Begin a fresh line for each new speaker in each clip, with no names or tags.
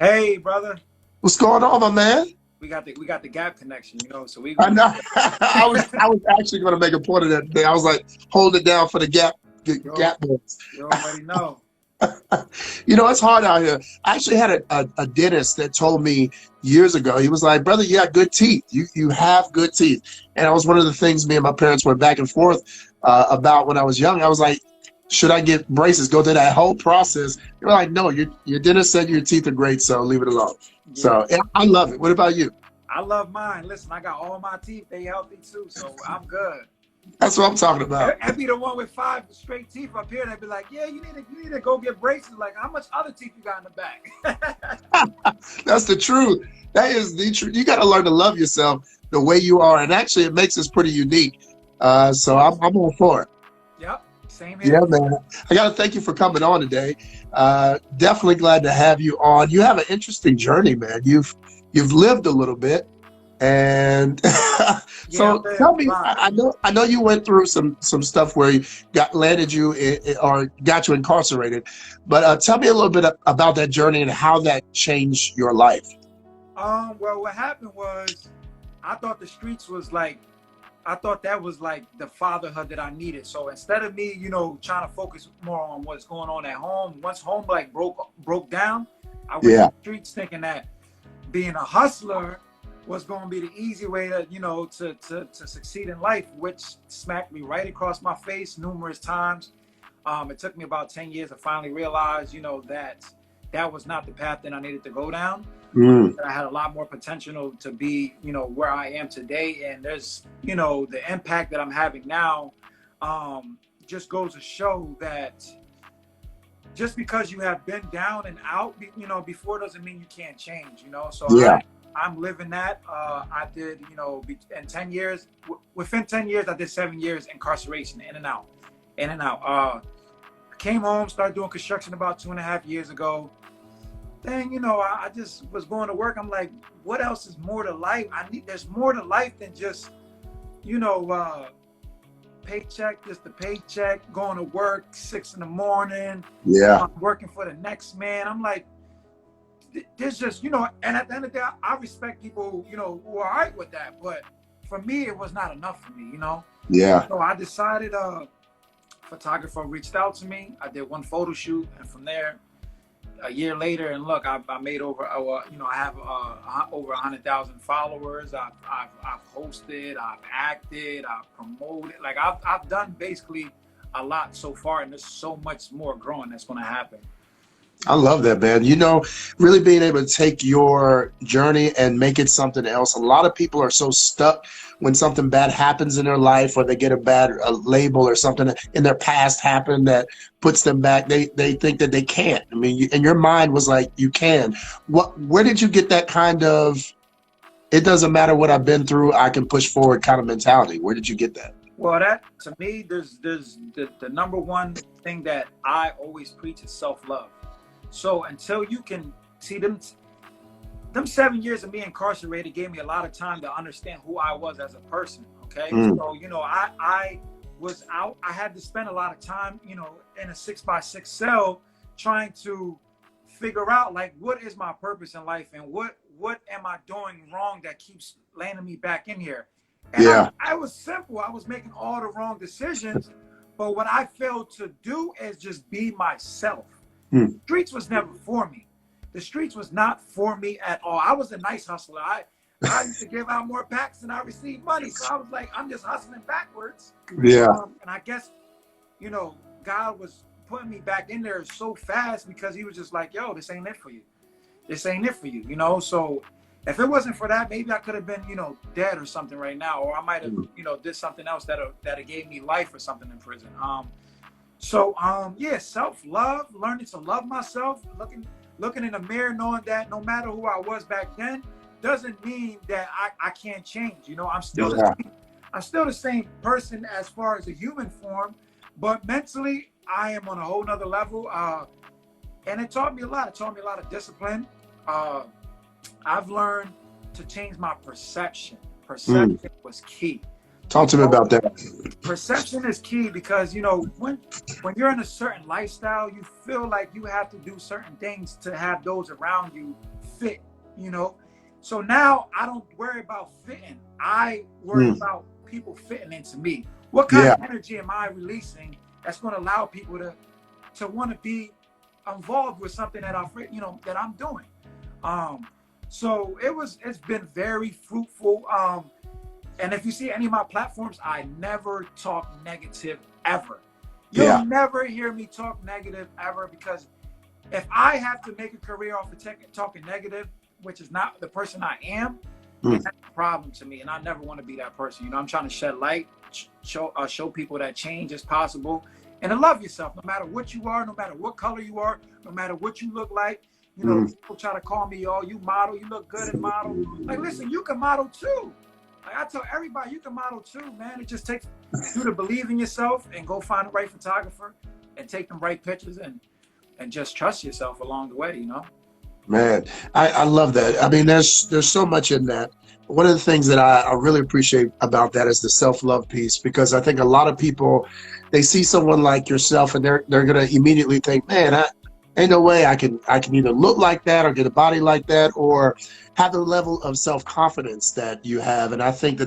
Hey, brother.
What's going on, my man?
We got the gap connection, so we
I
gonna
know. I was actually going to make a point of that today. I was like, hold it down for the
you,
gap boys.
you already know.
It's hard out here. I actually had a dentist that told me years ago. He was like, brother, you got good teeth. You have good teeth. And that was one of the things me and my parents went back and forth about when I was young. I was like, should I get braces? Go through that whole process. They were like, no, your dentist said your teeth are great, so leave it alone.
Yeah,
So and I love it. What about you?
I love mine. Listen, I got all my teeth. They healthy too, so I'm good.
That's what I'm talking about.
I be the one with 5 straight teeth up here. They'd be like, "Yeah, you need to go get braces." Like, how much other teeth you got in the back?
That's the truth. That is the truth. You got to learn to love yourself the way you are, and actually, it makes us pretty unique. So I'm all for it.
Yep, same
Yeah,
here.
man. I got to thank you for coming on today. Definitely glad to have you on. You have an interesting journey, man. You've lived a little bit, and
Yeah,
so tell me. I know you went through some stuff where you landed you or got you incarcerated, but tell me a little bit about that journey and how that changed your life.
Well, what happened was, I thought the streets was like, I thought that was like the fatherhood that I needed. So instead of me, trying to focus more on what's going on at home, once home like broke down, I went to
Yeah,
the streets thinking that being a hustler was going to be the easy way to, to succeed in life, which smacked me right across my face numerous times. It took me about 10 years to finally realize, that that was not the path that I needed to go down.
mm,
I had a lot more potential to be, where I am today. And there's, the impact that I'm having now just goes to show that just because you have been down and out, before doesn't mean you can't change, So
yeah,
I'm living that. I did, in 10 years, within 10 years, I did 7 years incarceration, in and out, in and out. I came home, started doing construction about 2.5 years ago. Then, I just was going to work. I'm like, what else is more to life? There's more to life than just, you know, paycheck, just the paycheck, going to work 6 in the morning,
yeah.
working for the next man. I'm like, there's just, and at the end of the day, I respect people, who are all right with that. But for me, it was not enough for me.
Yeah.
So I decided, photographer reached out to me. I did one photo shoot, and from there, a year later, and look, I made over, I have over 100,000 followers. I've hosted, I've acted, I've promoted. Like I've done basically a lot so far, and there's so much more growing that's going to happen.
I love that, man. Really being able to take your journey and make it something else. A lot of people are so stuck when something bad happens in their life or they get a label or something in their past happened that puts them back. They think that they can't. I mean, and your mind was like, you can. Where did you get that kind of, it doesn't matter what I've been through, I can push forward kind of mentality? Where did you get that?
Well, that to me, there's the number one thing that I always preach is self-love. So until you can see them 7 years of me incarcerated gave me a lot of time to understand who I was as a person. Okay.
Mm,
So, I was out, I had to spend a lot of time, in a 6x6 cell trying to figure out like, what is my purpose in life and what am I doing wrong that keeps landing me back in here? And
yeah.
I was simple. I was making all the wrong decisions, but what I failed to do is just be myself.
Mm,
Streets was never for me. The streets was not for me at all. I was a nice hustler. I used to give out more packs than I received money. So I was like, I'm just hustling backwards.
yeah.
And I guess, God was putting me back in there so fast because he was just like, yo, this ain't it for you. This ain't it for you, So if it wasn't for that, maybe I could have been, dead or something right now. Or I might have,
Mm.
did something else that gave me life or something in prison. Yeah, self-love, learning to love myself, looking in the mirror, knowing that no matter who I was back then, doesn't mean that I can't change.
Yeah.
I'm still the same person as far as a human form, but mentally I am on a whole nother level. And it taught me a lot. It taught me a lot of discipline. I've learned to change my perception.
Mm.
Perception was key.
Talk to me about that.
Perception is key because when you're in a certain lifestyle, you feel like you have to do certain things to have those around you fit, you know. So now I don't worry about fitting. I worry
Mm.
about people fitting into me. What kind
Yeah.
of energy am I releasing that's going to allow people to want to be involved with something that that I'm doing. Um, so it's been very fruitful. And if you see any of my platforms, I never talk negative ever. You'll
Yeah.
never hear me talk negative ever, because if I have to make a career off of talking negative, which is not the person I am, then
Mm.
that's a problem to me. And I never want to be that person. You know, I'm trying to shed light, show people that change is possible, and to love yourself no matter what you are, no matter what color you are, no matter what you look like. You know,
Mm.
people try to call me, oh, you model, you look good in model. Like, listen, you can model too. Like, I tell everybody, you can model too, man. It just takes you to believe in yourself and go find the right photographer and take them right pictures and just trust yourself along the way, you know?
Man, I love that. I mean, there's so much in that. One of the things that I really appreciate about that is the self-love piece, because I think a lot of people, they see someone like yourself and they're gonna immediately think, man, ain't no way I can either look like that or get a body like that or have the level of self-confidence that you have. And I think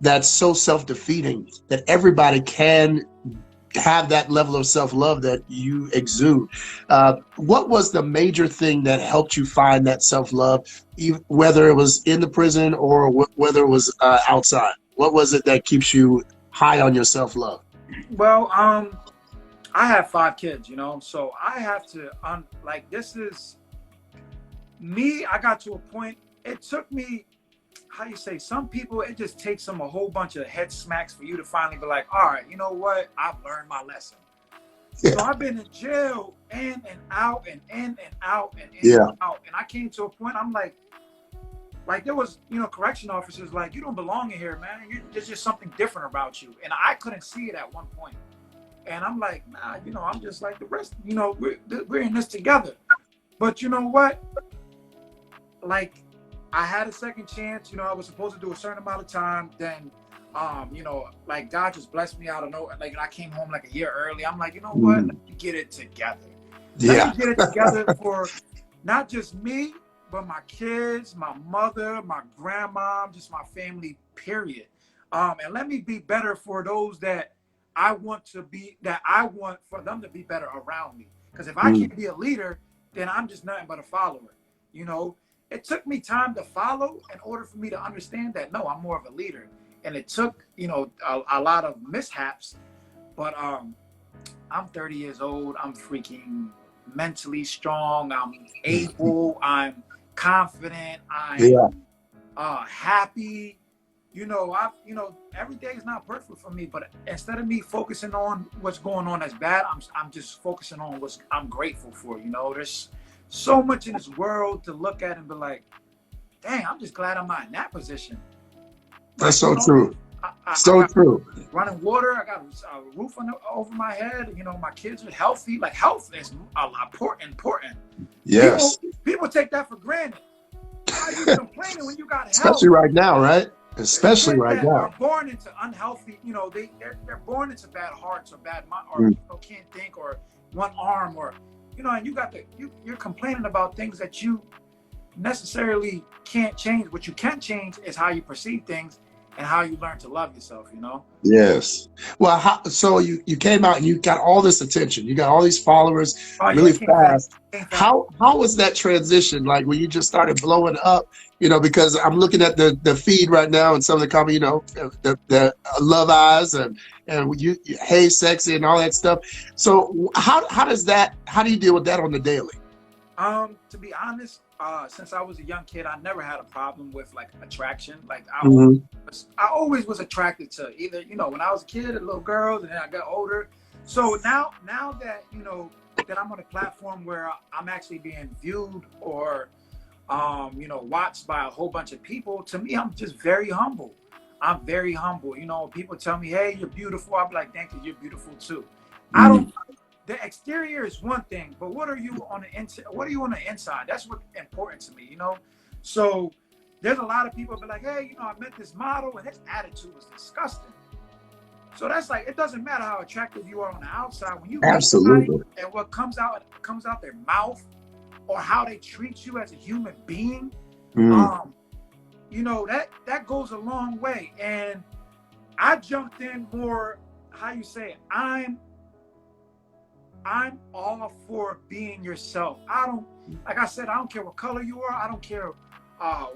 that's so self-defeating that everybody can have that level of self-love that you exude. What was the major thing that helped you find that self-love, whether it was in the prison or whether it was outside? What was it that keeps you high on your self-love?
Well, I have 5 kids, you know, so I have to like, this is me. I got to a point. It took me, how you say, some people, it just takes them a whole bunch of head smacks for you to finally be like, all right, you know what? I've learned my lesson. So
Yeah.
I've been in jail in and out and in and out and in and
Yeah.
out. And I came to a point, I'm like there was, you know, correction officers like, you don't belong in here, man. There's just something different about you. And I couldn't see it at one point. And I'm like, nah, you know, I'm just like the rest. You know, we're in this together. But you know what? Like, I had a second chance. You know, I was supposed to do a certain amount of time. Then, you know, like, God just blessed me out of nowhere. Like, I came home like a year early. I'm like, you know what?
Mm.
Let me get it together. Let me
Yeah.
get it together for not just me, but my kids, my mother, my grandma, just my family, period. And let me be better for those that I want for them to be better around me. Because if I
Mm.
can't be a leader, then I'm just nothing but a follower. You know, it took me time to follow in order for me to understand that, no, I'm more of a leader. And it took, you know, a lot of mishaps, but I'm 30 years old. I'm freaking mentally strong. I'm able. I'm confident. I'm
Yeah.
happy. Every day is not perfect for me, but instead of me focusing on what's going on that's bad, I'm just focusing on what's I'm grateful for. You know, there's so much in this world to look at and be like, dang, I'm just glad I'm not in that position.
That's
Like, you
so
know,
true.
I
So
got
true.
running water. I got a roof over my head. You know, my kids are healthy. Like, health is a lot important.
Yes.
People take that for granted. Why are you complaining when you got
Especially
health?
right now, right?
There's
Especially
kids
right
that
now.
are born into unhealthy. You know, they're born into bad hearts or bad mind, or
Mm.
you know, can't think, or one arm, or you know, and you're complaining about things that you necessarily can't change. What you can change is how you perceive things and how you learn to love yourself. You know.
Yes. Well, so you came out and you got all this attention. You got all these followers
Oh yeah,
really
it came fast.
fast.
It came fast.
How was that transition like when you just started blowing up? You know, because I'm looking at the feed right now and some of the comment, you know, the love eyes and hey sexy and all that stuff. So how do you deal with that on the daily?
To be honest, since I was a young kid, I never had a problem with like attraction. Like,
Hmm.
I always was attracted to either, you know, when I was a kid, little girls, and then I got older. So now that, you know, that I'm on a platform where I'm actually being viewed or, you know, watched by a whole bunch of people, to me, I'm just very humble. I'm very humble. You know, people tell me, hey, you're beautiful. I'm like, thank you, you're beautiful too. I don't, the exterior is one thing, but what are you on the inside? What are you on the inside? That's what's important to me, you know? So there's a lot of people be like, hey, you know, I met this model and his attitude was disgusting. So that's like, it doesn't matter how attractive you are on the outside. When you meet somebody
Absolutely.
and what comes out their mouth, or how they treat you as a human being,
Mm.
you know, that goes a long way. And I jumped in more, how you say it, I'm all for being yourself. I don't, like I said, I don't care what color you are. I don't care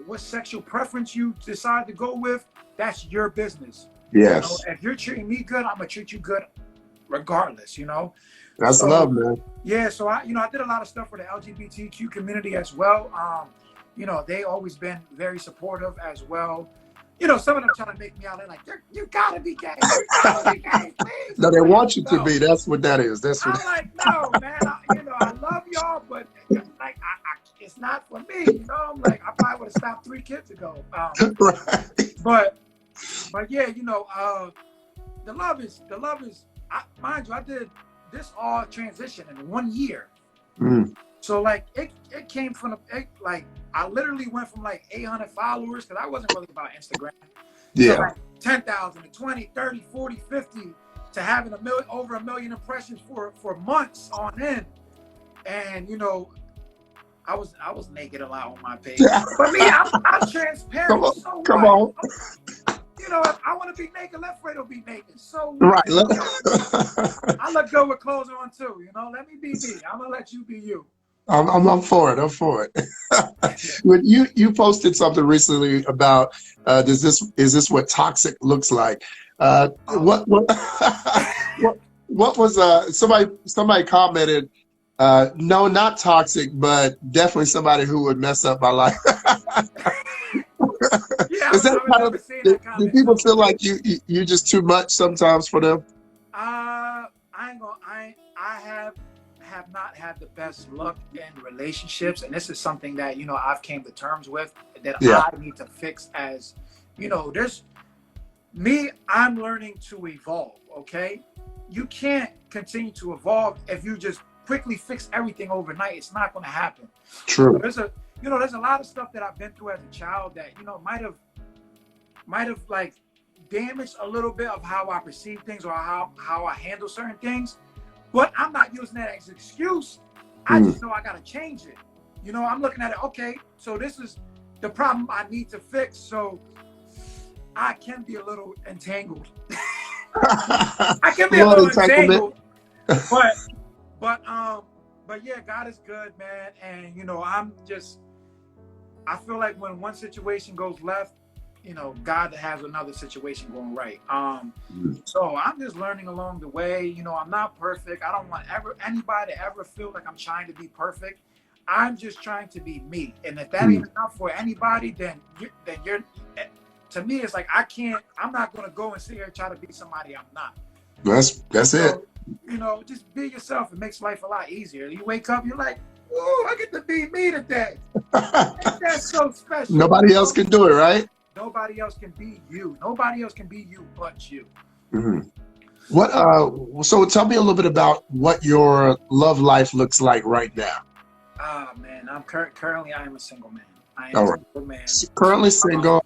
what sexual preference you decide to go with. That's your business. You know,
Yes.
if you're treating me good, I'm gonna treat you good regardless, you know?
That's love,
So
man.
yeah, so I did a lot of stuff for the LGBTQ community as well. You know, they always been very supportive as well. You know, some of them trying to make me out there like, you gotta be gay, you gotta be gay, please.
No,
I'm
they
like,
want you to
no.
be. That's what that is. That's what.
I'm like, no, man. You know, I love y'all, but like, it's not for me. You know, I'm like, I probably would have stopped 3 kids ago.
Right.
But yeah, you know, the love is. Mind you, I did this all transition in 1 year.
Mm.
So like, it came from like I literally went from like 800 followers because I wasn't really about Instagram. So
Yeah.
like 10,000 to 20, 30, 40, 50 to having over a million impressions for months on end. And you know, I was naked a lot on my page. But me, I'm
Come
transparent.
on.
So
Come
what?
on.
You know, if I want to be naked, let Fredo be naked. So
Right.
what? You know, I look good with clothes on too. You know, let me be me. I'm gonna let you be you.
I'm for it. I'm for it. When you posted something recently about does this is this what toxic looks like?
Oh,
What was somebody commented no, not toxic, but definitely somebody who would mess up my life.
yeah,
Is that
I
kind of
remember seeing
do,
that
do
comment
people
too.
feel like you just too much sometimes for them?
I ain't gonna. I have not had the best luck in relationships, and this is something that you know I've came to terms with that
Yeah,
I need to fix. As you know, there's me. I'm learning to evolve. Okay, you can't continue to evolve if you just quickly fix everything overnight. It's not going to happen. You know,
true.
there's a lot of stuff that I've been through as a child that you know might have like damaged a little bit of how I perceive things or how I handle certain things. But I'm not using that as an excuse. I
Mm.
just know I gotta change it. You know, I'm looking at it, okay, so this is the problem I need to fix. So I can be a little entangled. I can be a
Lord
little
entanglement.
entangled, but but um but yeah, God is good, man. And you know, I feel like when one situation goes left, you know, God has another situation going right. So I'm just learning along the way. You know, I'm not perfect. I don't want anybody to ever feel like I'm trying to be perfect. I'm just trying to be me. And if that ain't
Mm.
enough for anybody, then you're. To me, it's like I'm not gonna go and sit here and try to be somebody I'm not.
That's it.
So, you know, just be yourself. It makes life a lot easier. You wake up, you're like, "Ooh, I get to be me today." Ain't that so special? You
Nobody else
know,
can do it, right?
nobody else can be you. Nobody else can be you but you.
Mhm. What so tell me a little bit about what your love life looks like right now.
Ah, man, I'm currently I am a single man. I am
All
a
right.
single man.
Currently
Um,
single.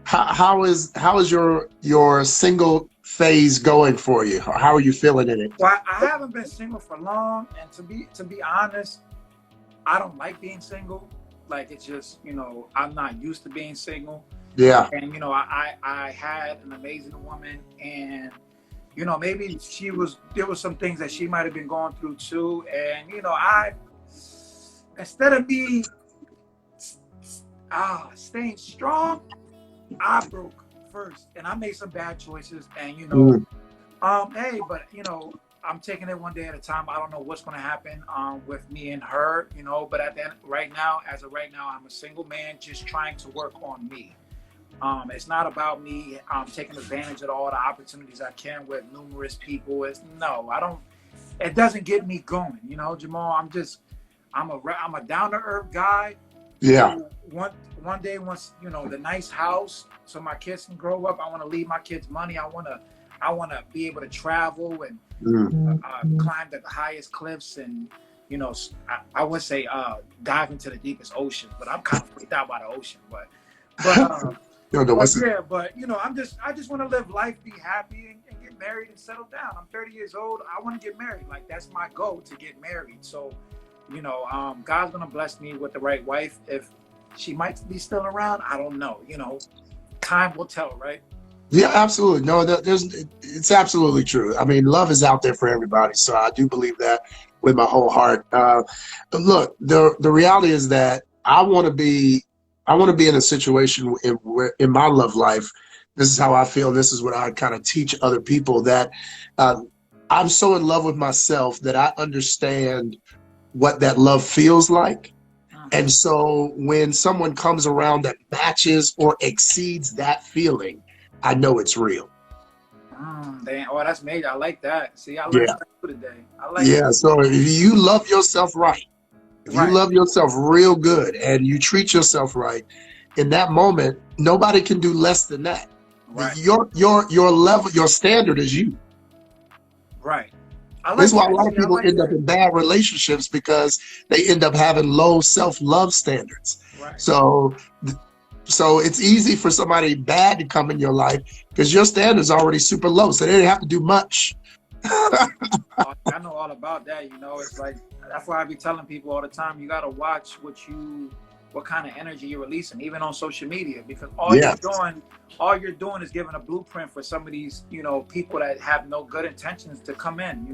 How is your single phase going for you? How are you feeling in it?
well, I haven't been single for long, and to be honest, I don't like being single. Like it's just you know I'm not used to being single,
Yeah.
and you know I had an amazing woman, and you know maybe there was some things that she might have been going through too, and you know I instead of me staying strong, I broke first, and I made some bad choices, and you know
Mm.
hey, but you know, I'm taking it one day at a time. I don't know what's going to happen with me and her, you know. But at the end, as of right now, I'm a single man just trying to work on me. It's not about me taking advantage of all the opportunities I can with numerous people. It's no, I don't. It doesn't get me going, you know, Jamal. I'm a down to earth guy
Yeah.
who one day wants you know the nice house so my kids can grow up. I want to leave my kids money. I want to be able to travel and
Mm.
climb the highest cliffs and you know I would say dive into the deepest ocean, but I'm kind of freaked out by the ocean. But
You know
but
what's
yeah, but you know I just want to live life, be happy, and get married and settle down. I'm 30 years old. I want to get married. Like that's my goal to get married. So God's gonna bless me with the right wife. If she might be still around, I don't know. Time will tell, right?
Yeah, absolutely. No, it's absolutely true. I mean, love is out there for everybody, so I do believe that with my whole heart. Look, the reality is that I want to be in a situation in my love life. This is how I feel. This is what I kind of teach other people, that uh, I'm so in love with myself that I understand what that love feels like.
Mhm.
And so when someone comes around that matches or exceeds that feeling, I know it's real.
Damn. Oh, that's major. I like that. See, I learned
Yeah.
something new today. I like that.
Yeah. So if you love yourself right, if you
Right.
love yourself real good and you treat yourself right, in that moment, nobody can do less than that.
Right.
Your level, your standard is you.
Right. I
This is
like
why a
that.
lot of
See, I
people
like
end up
that.
in bad relationships, because they end up having low self-love standards.
Right.
So so it's easy for somebody bad to come in your life because your standards are already super low. So they didn't have to do much.
Oh, I know all about that. It's like that's why I be telling people all the time. You gotta watch what kind of energy you're releasing, even on social media, because
Yes,
all you're doing is giving a blueprint for some of these, people that have no good intentions to come in.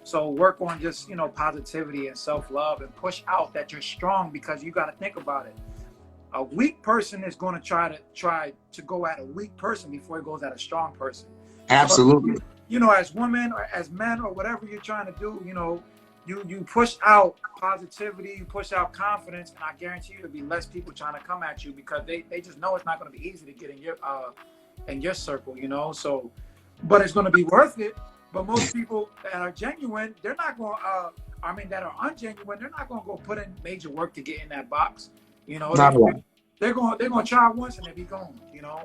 So work on just positivity and self love, and push out that you're strong, because you got to think about it. A weak person is going to try to go at a weak person before he goes at a strong person. So,
absolutely.
as women or as men or whatever you're trying to do, you push out positivity, you push out confidence, and I guarantee you there'll be less people trying to come at you, because they just know it's not going to be easy to get in your circle. So, but it's going to be worth it. But most people that are genuine, they're not going. That are ungenuine, they're not going to go put in major work to get in that box. You know, they
Not wrong.
they're going to try once and they be gone.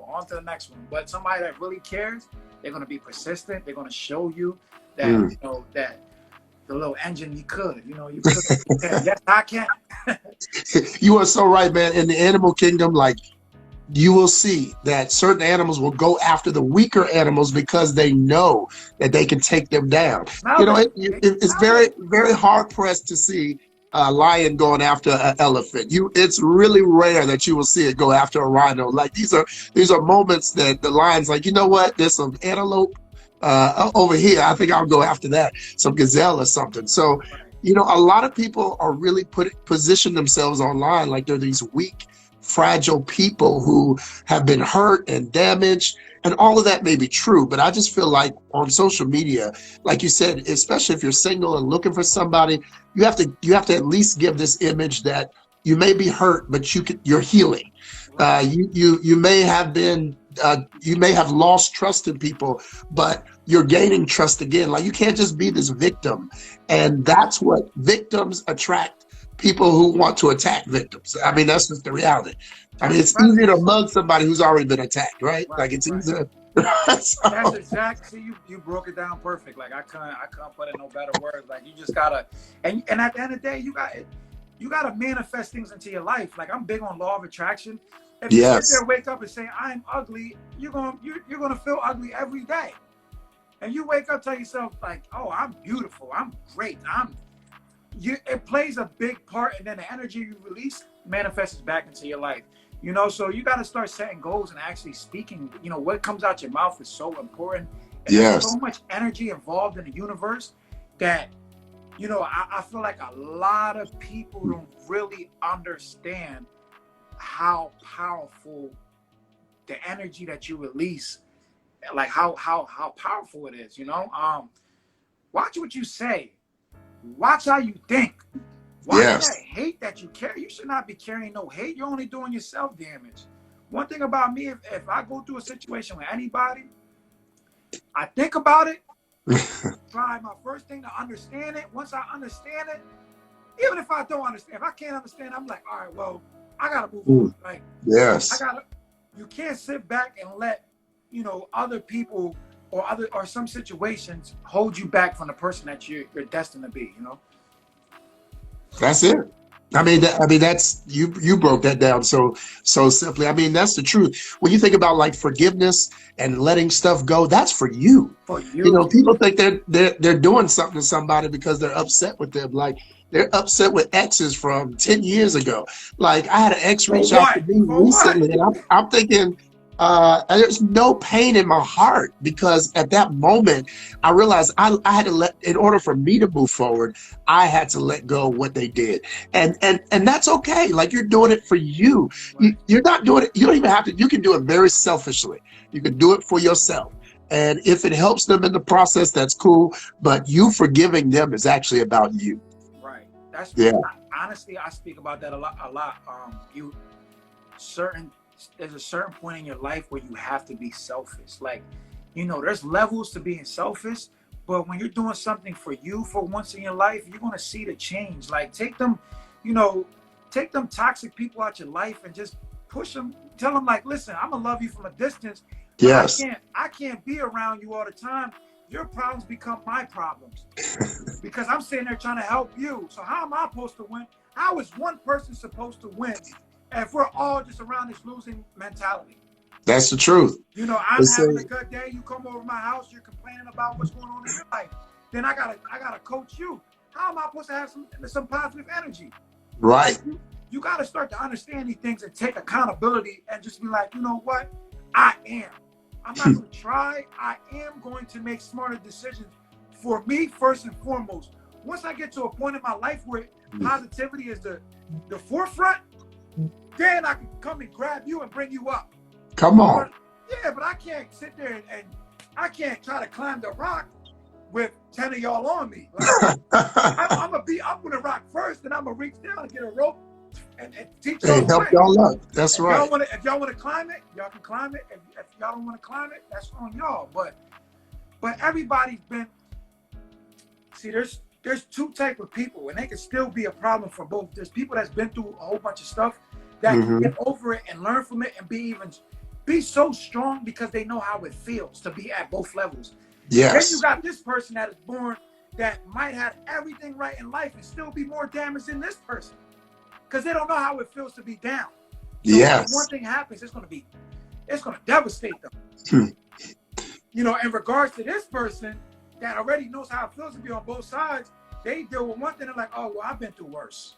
On to the next one. But somebody that really cares, they're going to be persistent. They're going to show you that
Mm.
that the little engine you could. You could. You can. Yes, I can.
You are so right, man. In the animal kingdom, like, you will see that certain animals will go after the weaker animals because they know that they can take them down.
Smell it. They
It's
smell
very,
it.
very hard pressed to see a lion going after an elephant. It's really rare that you will see it go after a rhino. Like, these are moments that the lion's like, you know what? There's some antelope over here. I think I'll go after that, some gazelle or something. So,
Right.
a lot of people are really position themselves online like they're these weak, fragile people who have been hurt and damaged, and all of that may be true, but I just feel like on social media, like you said, especially if you're single and looking for somebody, you have to at least give this image that you may be hurt, but you're healing.
Right.
You may have been you may have lost trust in people, but you're gaining trust again. Like, you can't just be this victim, and that's what victims attract, people who want to attack victims. I mean,
Right.
that's just the reality. I mean,
Toxic
it's easier to
presence.
mug somebody who's already been attacked, right?
Right.
Like, it's
Right.
easier.
That's
So,
exact. See, you broke it down perfect. Like I couldn't put in no better words. Like you just gotta, and at the end of the day, you gotta manifest things into your life. Like I'm big on law of attraction. If you sit there
yes,
and wake up and say I'm ugly, you're gonna feel ugly every day. And you wake up, tell yourself like, oh, I'm beautiful, I'm great, it plays a big part, and then the energy you release manifests back into your life. So you got to start setting goals and actually speaking. What comes out your mouth is so important, and there's so
yes,
much energy involved in the universe that I feel like a lot of people don't really understand how powerful the energy that you release, like how powerful it is. Watch what you say, watch how you think. Watch that
yes.
hate that you carry. You should not be carrying no hate. You're only doing yourself damage. One thing about me, if I go through a situation with anybody, I think about it, try my first thing to understand it. Once I understand it, even if I don't understand, if I can't understand, I'm like, all right, well, I gotta move on.
Mm,
Like, I
yes.
gotta. You can't sit back and let other people or some situations hold you back from the person that you're destined to be.
That's it. That's you broke that down so simply. I mean, that's the truth. When you think about, like, forgiveness and letting stuff go, that's for you.
For you.
People think they're doing something to somebody because they're upset with them. Like, They're upset with exes from 10 years ago. Like I had an ex
For
reach out to
what?
me
For what?
recently, and I'm thinking, there's no pain in my heart because at that moment I realized I had to in order for me to move forward, I had to let go of what they did. And that's okay. Like you're doing it for you.
Right.
You're not doing it, you don't even have to, you can do it very selfishly. You can do it for yourself. And if it helps them in the process, that's cool. But you forgiving them is actually about you.
Right. That's
Yeah.
honestly, I speak about that a lot. A lot. You certain there's a certain point in your life where you have to be selfish. Like, there's levels to being selfish, but when you're doing something for you for once in your life, you're gonna see the change. Like, you know, take them toxic people out your life and just push them. Tell them like, listen, I'm gonna love you from a distance, but
Yes.
I can't be around you all the time. Your problems become my problems because I'm sitting there trying to help you. So how am I supposed to win? How is one person supposed to win if we're all just around this losing mentality?
That's the truth.
I'm
It's
having a good day. You come over my house, you're complaining about what's going on in your life. Then I gotta coach you. How am I supposed to have some positive energy? Like
right.
you gotta start to understand these things and take accountability and just be like, you know what? I am. I'm not gonna try. I am going to make smarter decisions for me first and foremost. Once I get to a point in my life where positivity is the forefront, then I can come and grab you and bring you up.
Come on.
But I can't sit there and I can't try to climb the rock with 10 of y'all on me. Like I'm gonna be up on the rock first, and I'm gonna reach down and get a rope and teach y'all
Hey,
the
help
way.
y'all up. That's right.
If y'all wanna climb it, y'all can climb it. If y'all don't wanna climb it, that's on y'all. But everybody's been there's two type of people, and they can still be a problem for both. There's people that's been through a whole bunch of stuff that can get over it and learn from it and be so strong because they know how it feels to be at both levels. Then you
Yes.
got this person that is born that might have everything right in life and still be more damaged than this person because they don't know how it feels to be down. So when one
Yes.
thing happens, it's gonna devastate them. In regards to this person that already knows how it feels to be on both sides, they deal with one thing and like, oh well, I've been through worse.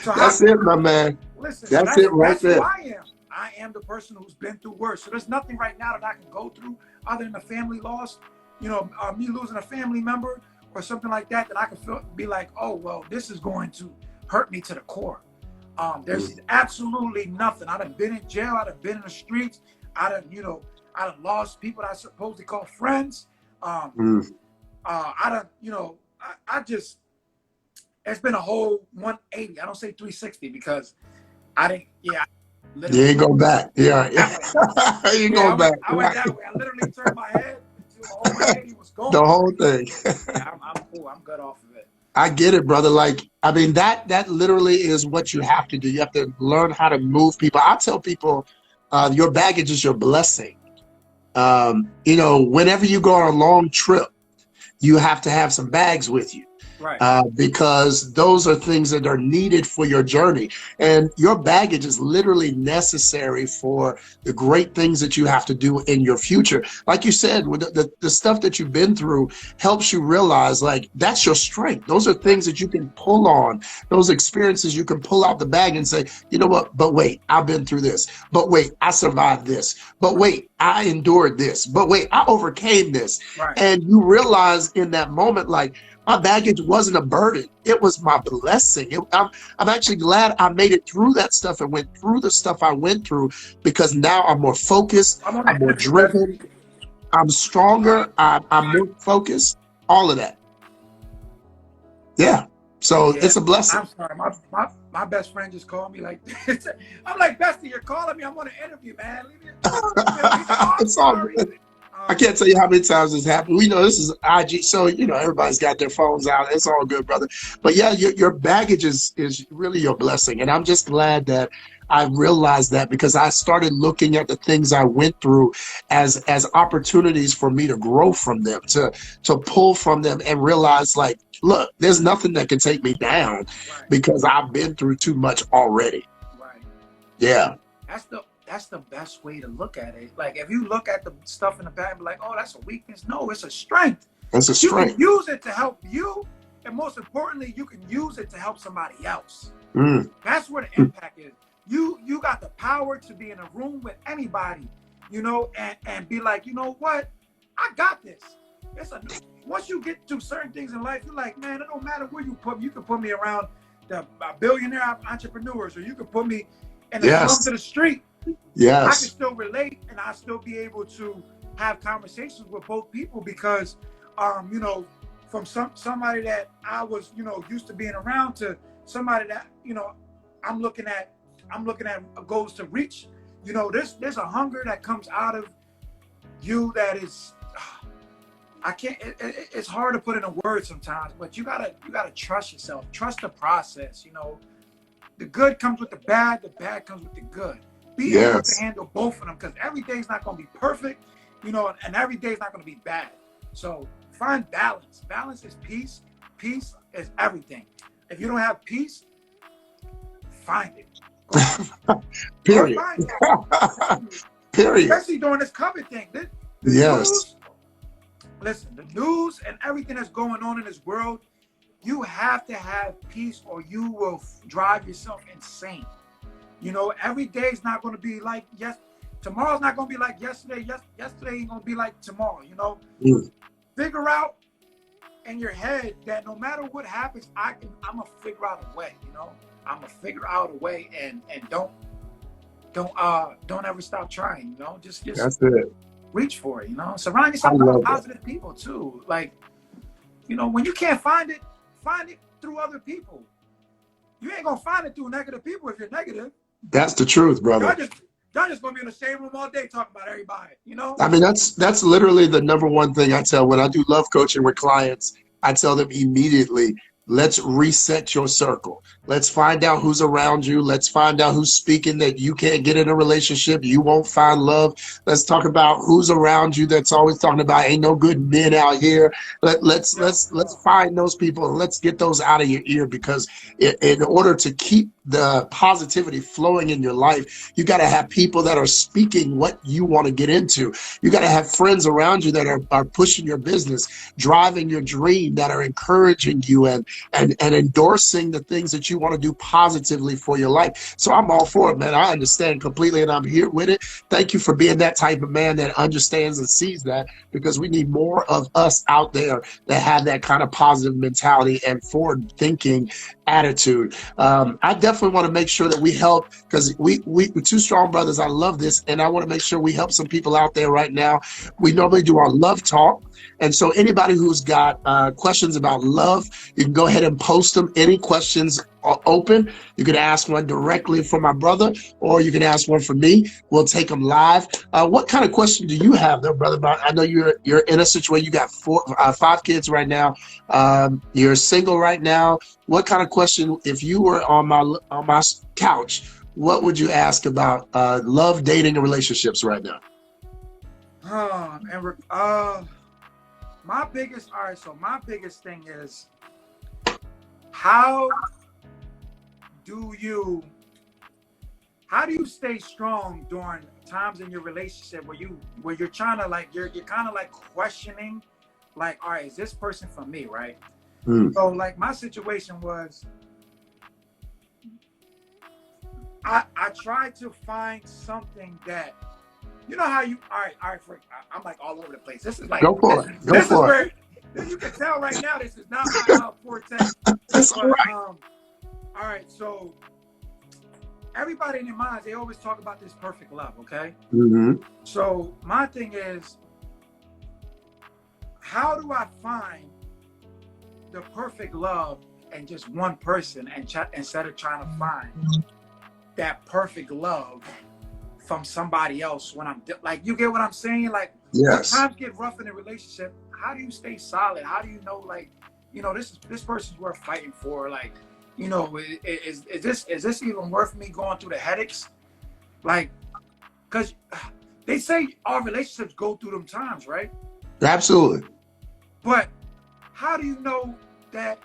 That's it, my man.
Listen, so
That's it right
that's who
there.
I am. I am the person who's been through worse. So there's nothing right now that I can go through other than a family loss, me losing a family member or something like that I can be like, oh well, this is going to hurt me to the core. There's absolutely nothing. I done been in jail. I done been in the streets. I done lost people that I supposedly call friends. I done, I just, it's been a whole 180. I don't say 360 because I didn't,
You ain't go back. Yeah.
that way.
You ain't go back.
I went that way. I literally turned my head until the whole 180 was gone.
The whole thing.
I'm cool. I'm good off of it.
I get it, brother. Like, I mean, that literally is what you have to do. You have to learn how to move people. I tell people, your baggage is your blessing. Whenever you go on a long trip, you have to have some bags with you.
Right.
Because those are things that are needed for your journey. And your baggage is literally necessary for the great things that you have to do in your future. Like you said, with the stuff that you've been through helps you realize like that's your strength. Those are things that you can pull on, those experiences you can pull out the bag and say, you know what, but wait, I've been through this. But wait, I survived this. But wait, I endured this. But wait, I overcame this.
Right.
And you realize in that moment, like, my baggage wasn't a burden. It was my blessing. I'm actually glad I made it through that stuff and went through the stuff I went through because now I'm more focused. I'm more driven. I'm stronger. I'm more focused. All of that. Yeah. So it's a blessing.
I'm sorry. My best friend just called me like this. I'm like, Bestie, you're calling me. I'm on an interview, man. Leave me
It's all good. I can't tell you how many times this happened. We know this is IG, so everybody's got their phones out. It's all good, brother. But yeah, your baggage is really your blessing, and I'm just glad that I realized that because I started looking at the things I went through as opportunities for me to grow from them, to pull from them, and realize like, look, there's nothing that can take me down because I've been through too much already.
Right.
Yeah.
That's the best way to look at it. Like if you look at the stuff in the bag, be like, oh, that's a weakness. No, it's a strength.
It's a strength.
You can use it to help you. and most importantly, you can use it to help somebody else.
Mm.
That's where the impact is. You got the power to be in a room with anybody, and be like, you know what? I got this. Once you get to certain things in life, you're like, man, it don't matter where you put me. You can put me around the billionaire entrepreneurs, or you can put me in the slums of the street. I can still relate, and I still be able to have conversations with both people because, from somebody that I was, used to being around to somebody that, I'm looking at goals to reach. There's a hunger that comes out of you that is, I can't. It's hard to put in a word sometimes, but you gotta trust yourself, trust the process. The good comes with the bad comes with the good. Be able to handle both of them, because every day's not gonna be perfect, and every day's not gonna be bad. So find balance. Balance is peace. Peace is everything. If you don't have peace, find it.
Period.
Find it.
Period.
Especially during this COVID thing. The news, listen, the news and everything that's going on in this world, you have to have peace or you will drive yourself insane. Every day is not going to be like tomorrow's not going to be like yesterday. Yesterday ain't going to be like tomorrow. Figure out in your head that no matter what happens, I'm gonna figure out a way. I'm gonna figure out a way, and don't ever stop trying. Just
that's it.
Reach for it. Surround yourself with positive people too. Like, when you can't find it through other people. You ain't gonna find it through negative people if you're negative.
That's the truth, brother.
Y'all just gonna be in the same room all day talking about everybody,
I mean, that's literally the number one thing I tell when I do love coaching with clients. I tell them immediately, let's reset your circle. Let's find out who's around you. Let's find out who's speaking that you can't get in a relationship. You won't find love. Let's talk about who's around you that's always talking about ain't no good men out here. Let's find those people and let's get those out of your ear, because in order to keep the positivity flowing in your life, you got to have people that are speaking what you want to get into. You got to have friends around you that are pushing your business, driving your dream, that are encouraging you and endorsing the things that you want to do positively for your life. So I'm all for it, man. I understand completely, and I'm here with it. Thank you for being that type of man that understands and sees that, because we need more of us out there that have that kind of positive mentality and forward thinking attitude. I definitely want to make sure that we help, because we two strong brothers. I love this, and I want to make sure we help some people out there right now. We normally do our love talk, and so anybody who's got questions about love, you can go ahead and post them. Any questions are open. You can ask one directly from my brother, or you can ask one from me. We'll take them live. What kind of question do you have there, brother? I know you're in a situation. You got 5 kids right now. You're single right now. What kind of question, if you were on my couch, what would you ask about love, dating, and relationships right now?
My biggest thing is, how do you stay strong during times in your relationship where you're trying to you're kind of questioning, all right, is this person for me, right? So my situation was, I tried to find something that, how you, all right, I'm all over the place. This is
go for it. Go for it.
You can tell right now, this is not my forte.
That's all right.
All right, so everybody in their minds, they always talk about this perfect love, okay? So my thing is, how do I find the perfect love in just one person, and instead of trying to find that perfect love from somebody else when I'm you get what I'm saying?
Yes.
When times get rough in a relationship, how do you stay solid? How do you know, this person's worth fighting for? Is this even worth me going through the headaches? Because they say our relationships go through them times, right?
Absolutely.
But how do you know that,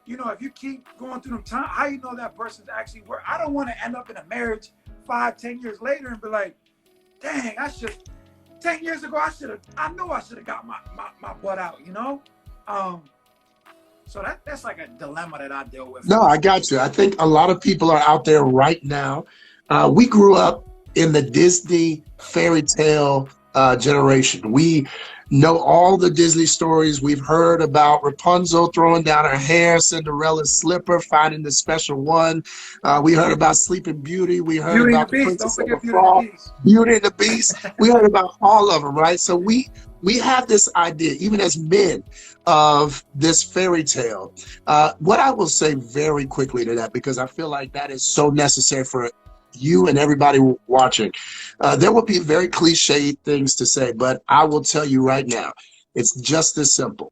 if you keep going through them times, how you know that person's actually worth? I don't want to end up in a marriage 5-10 years later and be like, dang, 10 years ago, I know I should have got my butt out, So that's like a dilemma that I deal with.
No, I got you. I think a lot of people are out there right now. We grew up in the Disney fairy tale generation. We know all the Disney stories. We've heard about Rapunzel throwing down her hair, Cinderella's slipper, finding the special one. We heard about Sleeping Beauty. We heard
Beauty and the
about the
Beast. Don't
Princess and the
forget Beauty and the
Frog,
Beast.
Beauty and the Beast. We heard about all of them, right? So we have this idea, even as men, of this fairy tale. What I will say very quickly to that, because I feel like that is so necessary for you and everybody watching. There will be very cliched things to say, but I will tell you right now, it's just this simple.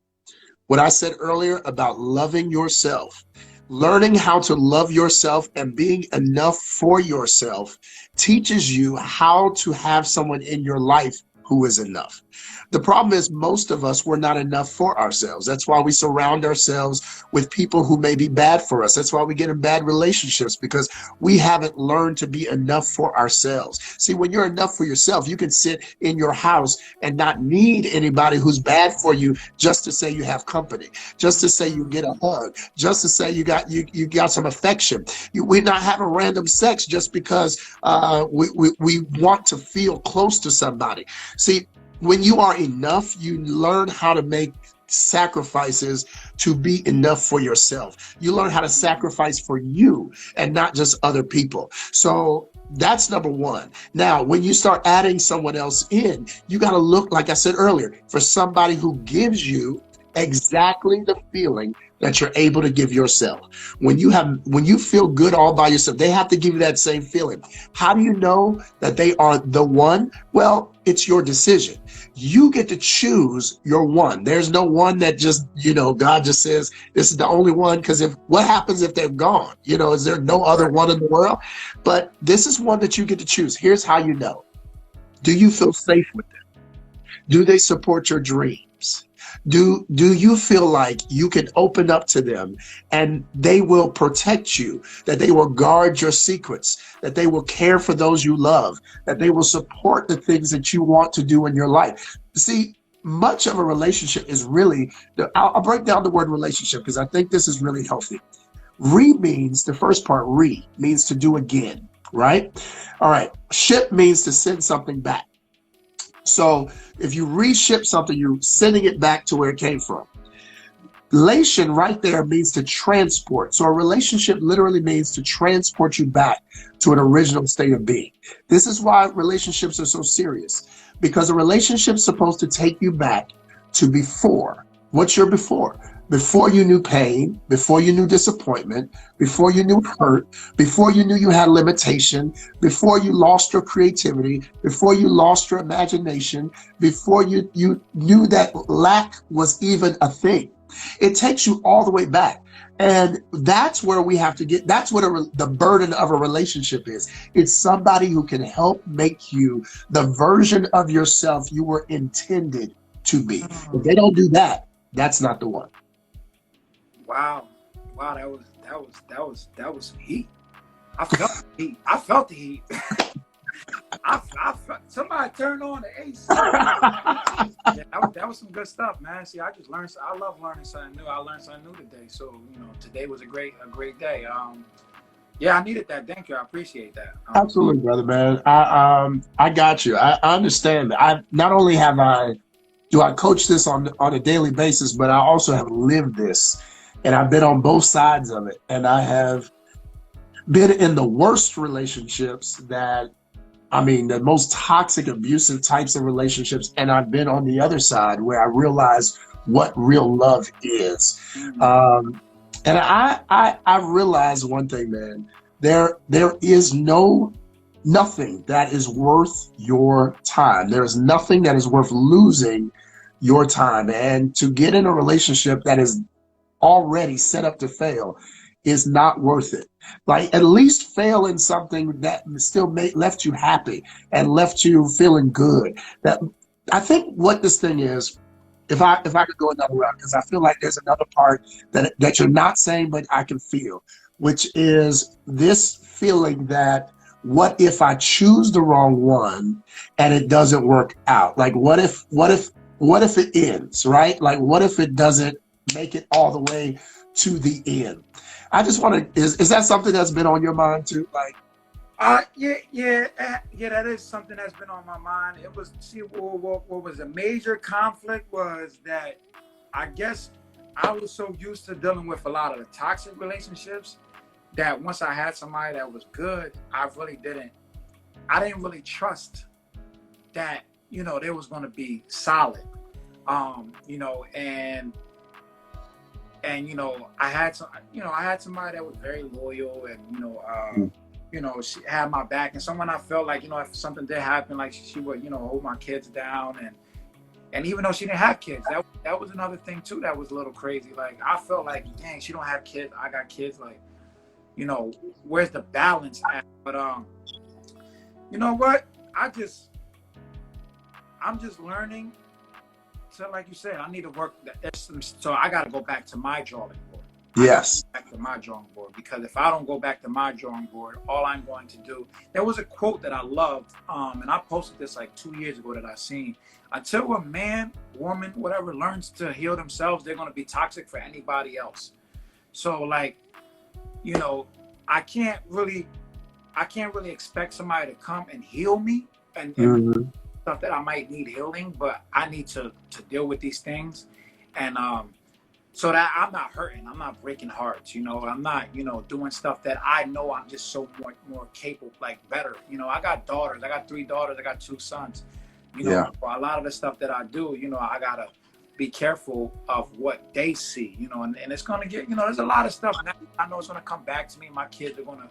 What I said earlier about loving yourself, learning how to love yourself and being enough for yourself teaches you how to have someone in your life who is enough. The problem is most of us, we're not enough for ourselves. That's why we surround ourselves with people who may be bad for us. That's why we get in bad relationships, because we haven't learned to be enough for ourselves. See, when you're enough for yourself, you can sit in your house and not need anybody who's bad for you just to say you have company, just to say you get a hug, just to say you got some affection. We're not having random sex just because we want to feel close to somebody. See, when you are enough, you learn how to make sacrifices to be enough for yourself. You learn how to sacrifice for you and not just other people. So that's number one. Now, when you start adding someone else in, you got to look, like I said earlier, for somebody who gives you exactly the feeling that you're able to give yourself. When you feel good all by yourself, they have to give you that same feeling. How do you know that they are the one? Well, it's your decision. You get to choose your one. There's no one that just, God just says, this is the only one, because what happens if they're gone? Is there no other one in the world? But this is one that you get to choose. Here's how you know. Do you feel safe with them? Do they support your dreams? Do you feel like you can open up to them and they will protect you, that they will guard your secrets, that they will care for those you love, that they will support the things that you want to do in your life? See, much of a relationship is really, I'll break down the word relationship because I think this is really healthy. Means, the first part, means to do again, right? All right. Ship means to send something back. So if you reship something, you're sending it back to where it came from. Lation right there means to transport. So a relationship literally means to transport you back to an original state of being. This is why relationships are so serious, because a relationship's supposed to take you back to before. What's your before? Before you knew pain, before you knew disappointment, before you knew hurt, before you knew you had limitation, before you lost your creativity, before you lost your imagination, before you knew that lack was even a thing. It takes you all the way back. And that's where we have to get, that's what the burden of a relationship is. It's somebody who can help make you the version of yourself you were intended to be. If they don't do that, that's not the one.
Wow, that was some heat. I felt the heat. I felt the heat. I felt, somebody turned on the AC. Yeah, that was some good stuff, man. See, I just learned. I love learning something new. I learned something new today. So today was a great day. Yeah, I needed that. Thank you. I appreciate that.
Absolutely, brother, man. I got you. I understand that. I not only do I coach this on a daily basis, but I also have lived this. And I've been on both sides of it. And I have been in the worst relationships the most toxic, abusive types of relationships. And I've been on the other side where I realized what real love is. And I realized one thing, man. There is nothing that is worth your time. There is nothing that is worth losing your time. And to get in a relationship that is already set up to fail is not worth it. Like, at least fail in something that still left you happy and left you feeling good. That I think what this thing is, if I could go another route, because I feel like there's another part that you're not saying, but I can feel, which is this feeling that, what if I choose the wrong one and it doesn't work out? Like, what if it ends, right? Like, what if it doesn't make it all the way to the end. I just want to, is that something that's been on your mind too? Like,
yeah, that is something that's been on my mind. It was, see, what was a major conflict was that I guess I was so used to dealing with a lot of the toxic relationships that once I had somebody that was good, I didn't really trust that, they was going to be solid. I had somebody that was very loyal, and she had my back, and someone I felt like, if something did happen, like she would, hold my kids down, and even though she didn't have kids, that was another thing too that was a little crazy. Like, I felt like, dang, she don't have kids, I got kids, like, where's the balance at? But you know what? I'm just learning. So like you said, I need to work. So I got to go back to my drawing board.
yes.
Back to my drawing board, because if I don't go back to my drawing board, all I'm going to do. There was a quote that I loved, and I posted this like 2 years ago that I seen. Until a man, woman, whatever, learns to heal themselves, they're going to be toxic for anybody else. So like, I can't really expect somebody to come and heal me and stuff that I might need healing, but I need to deal with these things, and so that I'm not hurting, I'm not breaking hearts, I'm not, doing stuff that I know I'm just so more capable, like better. I got daughters, I got 3 daughters, I got 2 sons. For a lot of the stuff that I do, I gotta be careful of what they see, and it's gonna get, there's a lot of stuff now I know it's gonna come back to me. My kids are gonna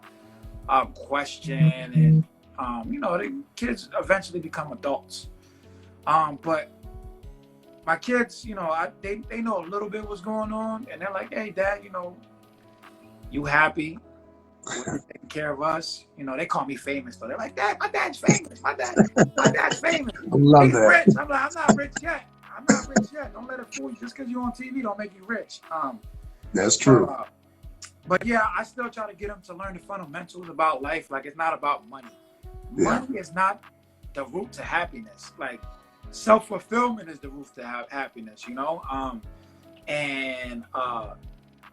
question, and the kids eventually become adults. But my kids, they know a little bit what's going on, and they're like, hey, Dad, you happy? You're taking care of us. They call me famous, though. They're like, Dad, my dad's famous. My dad's famous.
I love
He's
that.
rich. I'm like, I'm not rich yet. Don't let it fool you. Just because you're on TV don't make you rich.
That's true.
But yeah, I still try to get them to learn the fundamentals about life. Like, it's not about money. Money is not the root to happiness. Like, self-fulfillment is the root to happiness,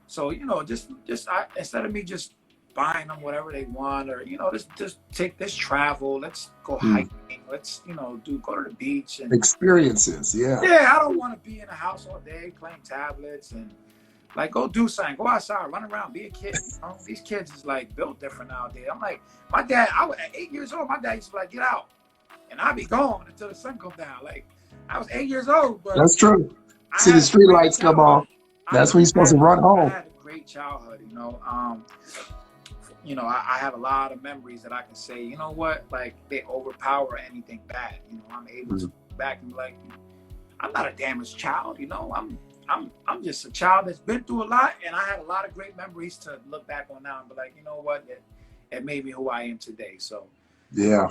so just instead of me just buying them whatever they want, or just take this travel, let's go hiking, let's go to the beach and
experiences.
I don't want to be in a house all day playing tablets, and like, go do something, go outside, run around, be a kid. These kids is like built different nowadays. I'm like, my dad, at 8 years old, my dad used to be like, get out, and I'd be gone until the sun comes down. Like, I was 8 years old, but
that's true. See the street lights come on. That's when you're supposed to run home.
I had a great childhood, I have a lot of memories that I can say, like, they overpower anything bad. I'm able to look back and be like, I'm not a damaged child, I'm just a child that's been through a lot, and I had a lot of great memories to look back on now and be like, it made me who I am today. So
yeah.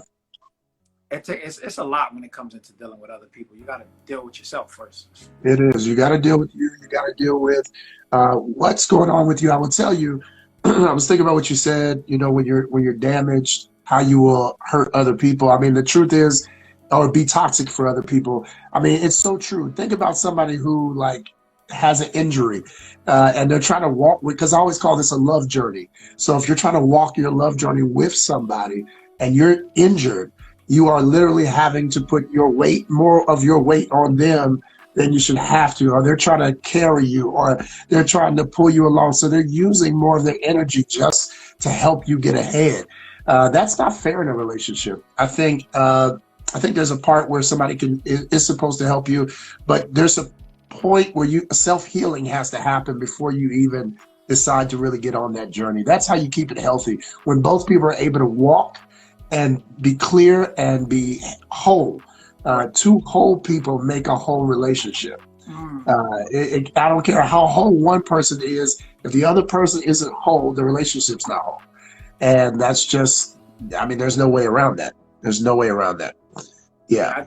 It's a lot when it comes into dealing with other people. You got to deal with yourself first.
It is. You got to deal with you. You got to deal with what's going on with you. I will tell you, I was thinking about what you said, when you're damaged, how you will hurt other people. I mean, the truth is, or be toxic for other people. I mean, it's so true. Think about somebody who has an injury and they're trying to walk with, because I always call this a love journey. So if you're trying to walk your love journey with somebody and you're injured, you are literally having to put more of your weight on them than you should have to, or they're trying to carry you, or they're trying to pull you along. So they're using more of their energy just to help you get ahead. That's not fair in a relationship. I think there's a part where somebody is supposed to help you, but there's a point where self-healing has to happen before you even decide to really get on that journey. That's how you keep it healthy. When both people are able to walk and be clear and be whole. 2 whole people make a whole relationship. I don't care how whole one person is. If the other person isn't whole, the relationship's not whole. And that's just, there's no way around that. There's no way around that. Yeah.
I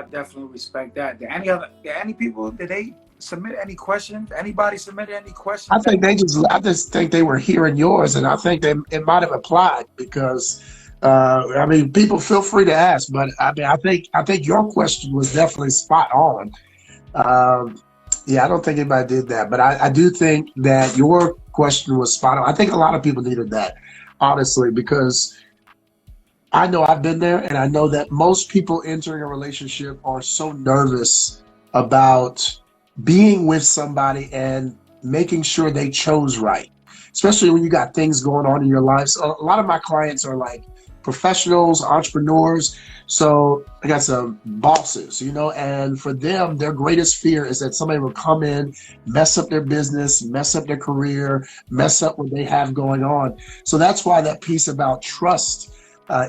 definitely respect that. Did any people, did they submit any questions? Anybody submitted any questions?
I just think they were hearing yours, and I think it might have applied because people feel free to ask, but I think your question was definitely spot on. Yeah, I don't think anybody did that, but I do think that your question was spot on. I think a lot of people needed that, honestly, because I know I've been there, and I know that most people entering a relationship are so nervous about being with somebody and making sure they chose right, especially when you got things going on in your life. So a lot of my clients are like professionals, entrepreneurs. So I got some bosses, and for them, their greatest fear is that somebody will come in, mess up their business, mess up their career,
Right.
mess up what they have going on. So that's why that piece about trust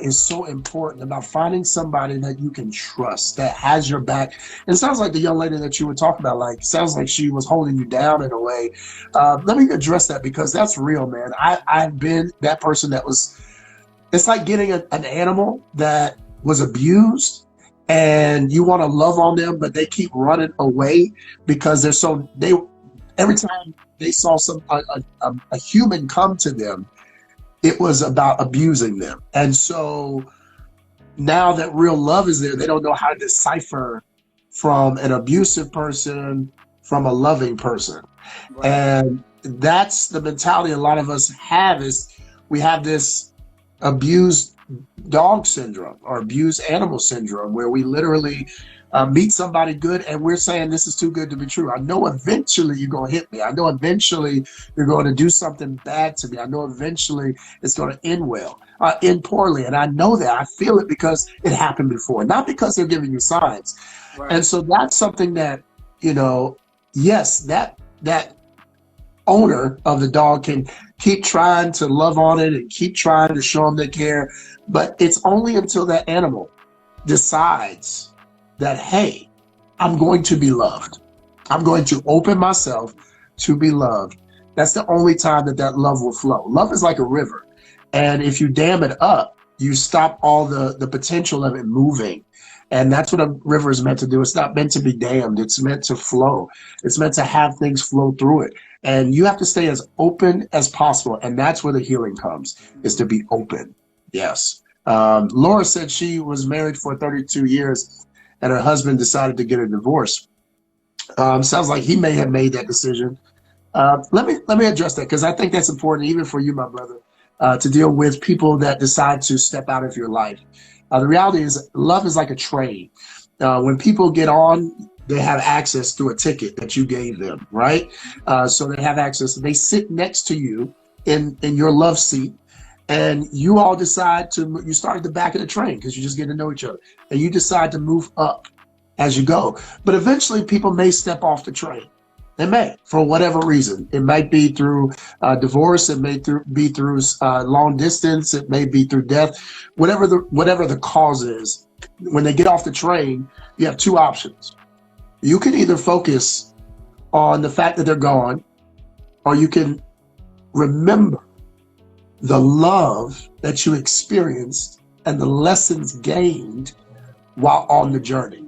is so important, about finding somebody that you can trust, that has your back. And it sounds like the young lady that you were talking about, like, sounds like she was holding you down in a way. Let me address that because that's real, man. I've been that person that was, it's like getting an animal that was abused and you want to love on them, but they keep running away because every time they saw a human come to them, it was about abusing them. And so now that real love is there, they don't know how to decipher from an abusive person from a loving person.
Right.
And that's the mentality a lot of us have, is we have this abused dog syndrome or abused animal syndrome where we literally meet somebody good and we're saying this is too good to be true. I know eventually you're going to hit me. I know eventually you're going to do something bad to me. I know eventually it's going to end well, end poorly. And I know that. I feel it because it happened before, not because they're giving you signs.
Right.
And so that's something that, yes, that owner of the dog can keep trying to love on it and keep trying to show them they care. But it's only until that animal decides that, hey, I'm going to be loved. I'm going to open myself to be loved. That's the only time that love will flow. Love is like a river. And if you dam it up, you stop all the potential of it moving. And that's what a river is meant to do. It's not meant to be dammed. It's meant to flow. It's meant to have things flow through it. And you have to stay as open as possible. And that's where the healing comes, is to be open. Yes. Laura said she was married for 32 years and her husband decided to get a divorce. Sounds like he may have made that decision. Let me address that because I think that's important, even for you, my brother, to deal with people that decide to step out of your life. The reality is, love is like a train. When people get on, they have access through a ticket that you gave them, right? So they have access. They sit next to you in your love seat, and you all decide you start at the back of the train because you just get to know each other, and you decide to move up as you go. But eventually, people may step off the train. They may, for whatever reason. It might be through divorce. It may be through long distance. It may be through death. Whatever the cause is, when they get off the train, you have two options. You can either focus on the fact that they're gone, or you can remember the love that you experienced and the lessons gained while on the journey.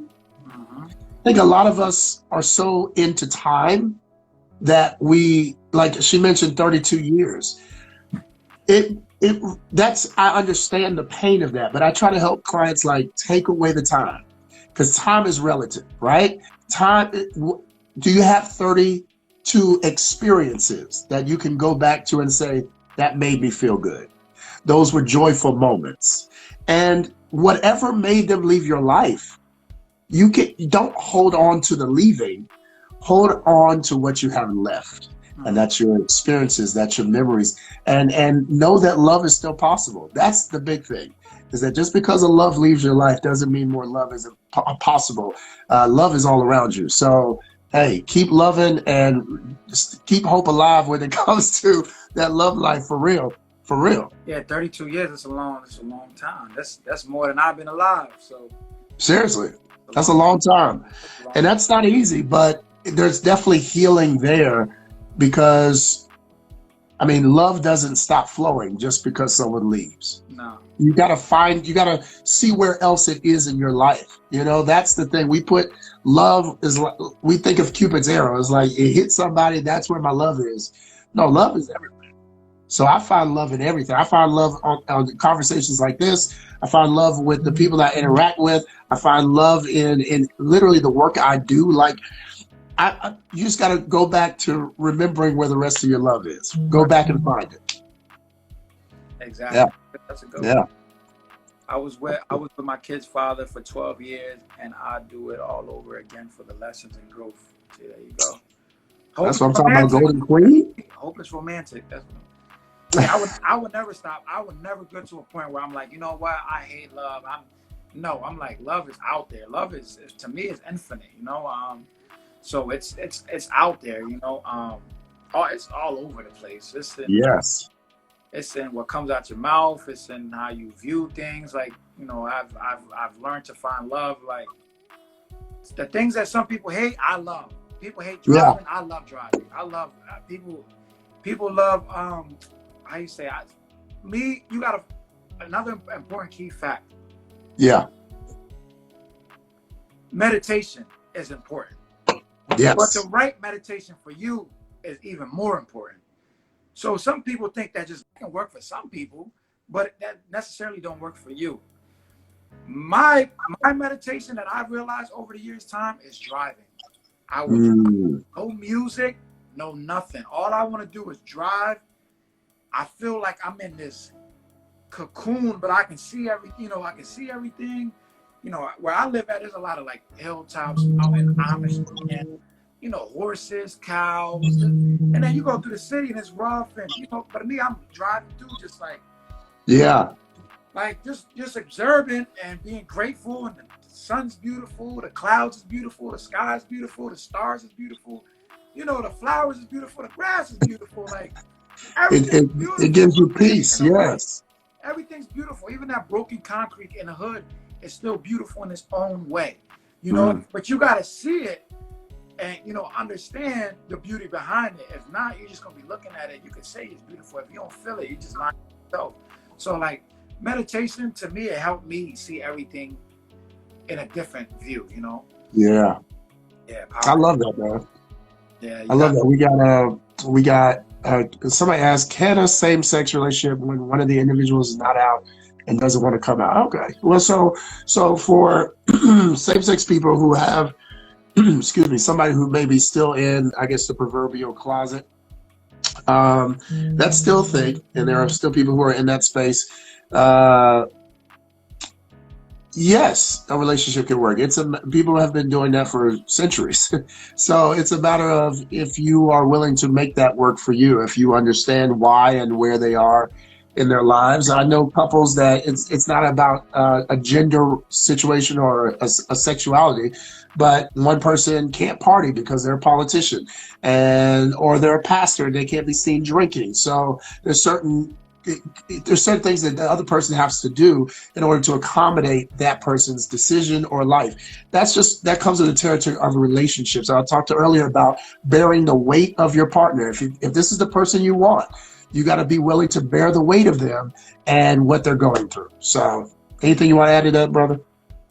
Mm-hmm.
I think a lot of us are so into time that we, like she mentioned, 32 years. I understand the pain of that, but I try to help clients like take away the time, because time is relative, right? Do you have 32 experiences that you can go back to and say, that made me feel good? Those were joyful moments. And whatever made them leave your life, don't hold on to the leaving, hold on to what you have left. And
Mm-hmm.
that's your experiences, that's your memories. And know that love is still possible. That's the big thing, is that just because a love leaves your life doesn't mean more love isn't possible. Love is all around you. So, hey, keep loving and just keep hope alive when it comes to that love life, for real. For real.
Yeah, 32 years. It's a long time. That's more than I've been alive. So
Seriously.
it's a
That's a
long,
long time.
it's a
And
long.
that's not easy, but there's definitely healing there because, I mean, love doesn't stop flowing just because someone leaves.
No.
You gotta see where else it is in your life. That's the thing. We think of Cupid's arrow. It's like it hits somebody, that's where my love is. No, love is everywhere. So I find love in everything. I find love on conversations like this. I find love with the people that I interact with. I find love in literally the work I do. Like, You just got to go back to remembering where the rest of your love is. Go
Right.
back and find it. Yeah,
Exactly. That's a good one.
yeah.
I was with my kid's father for 12 years, and I do it all over again for the lessons and growth. See, there you go. Hope
That's
it's
what I'm talking about.
romantic.
Golden Queen.
Hope it's romantic. That's what. Yeah, I would never stop. I would never get to a point where I'm like, you know what? I hate love. I'm like, love is out there. Love is to me is infinite. So it's out there. It's all over the place.
Yes.
It's in what comes out your mouth. It's in how you view things. Like, I've learned to find love. Like, the things that some people hate, I love. People hate
Yeah.
driving. I love driving. I love people. People love how you say you got another important key fact.
Yeah.
Meditation is important, but
Yes.
the right meditation for you is even more important. So some people think that just can work for some people, but that necessarily don't work for you. My meditation that I've realized over the years' time is driving. I will no music, no nothing. All I want to do is drive. I feel like I'm in this cocoon, but I can see I can see everything. Where I live at, there's a lot of like hilltops, mountain, Amish, and horses, cows, and then you go through the city and it's rough, and but me, I'm driving through just
Yeah.
like just observing and being grateful, and the sun's beautiful, the clouds is beautiful, the sky is beautiful, the stars is beautiful, the flowers is beautiful, the grass is beautiful, like
It,
everything's
it, it
beautiful
gives you
in
peace.
a way.
Yes.
Everything's beautiful. Even that broken concrete in the hood is still beautiful in its own way.
Mm.
But you gotta see it and understand the beauty behind it. If not, you're just gonna be looking at it. You could say it's beautiful. If you don't feel it, you just lying to yourself. So like meditation to me, it helped me see everything in a different view,
Yeah.
Yeah,
I
powerful.
love that, man.
Yeah,
I love that. We got somebody asked, can a same-sex relationship when one of the individuals is not out and doesn't want to come out? Okay. Well, so for same-sex people who have, excuse me, somebody who may be still in, I guess, the proverbial closet, that's still a thing, and there are still people who are in that space. Uh, Yes, a relationship can work. People have been doing that for centuries. So it's a matter of if you are willing to make that work for you, if you understand why and where they are in their lives. I know couples that it's not about a gender situation or a sexuality, but one person can't party because they're a politician or they're a pastor and they can't be seen drinking. So there's certain things that the other person has to do in order to accommodate that person's decision or life. That comes with the territory of relationships. I talked earlier about bearing the weight of your partner. If this is the person you want, you got to be willing to bear the weight of them and what they're going through. So, anything you want to add to that, brother?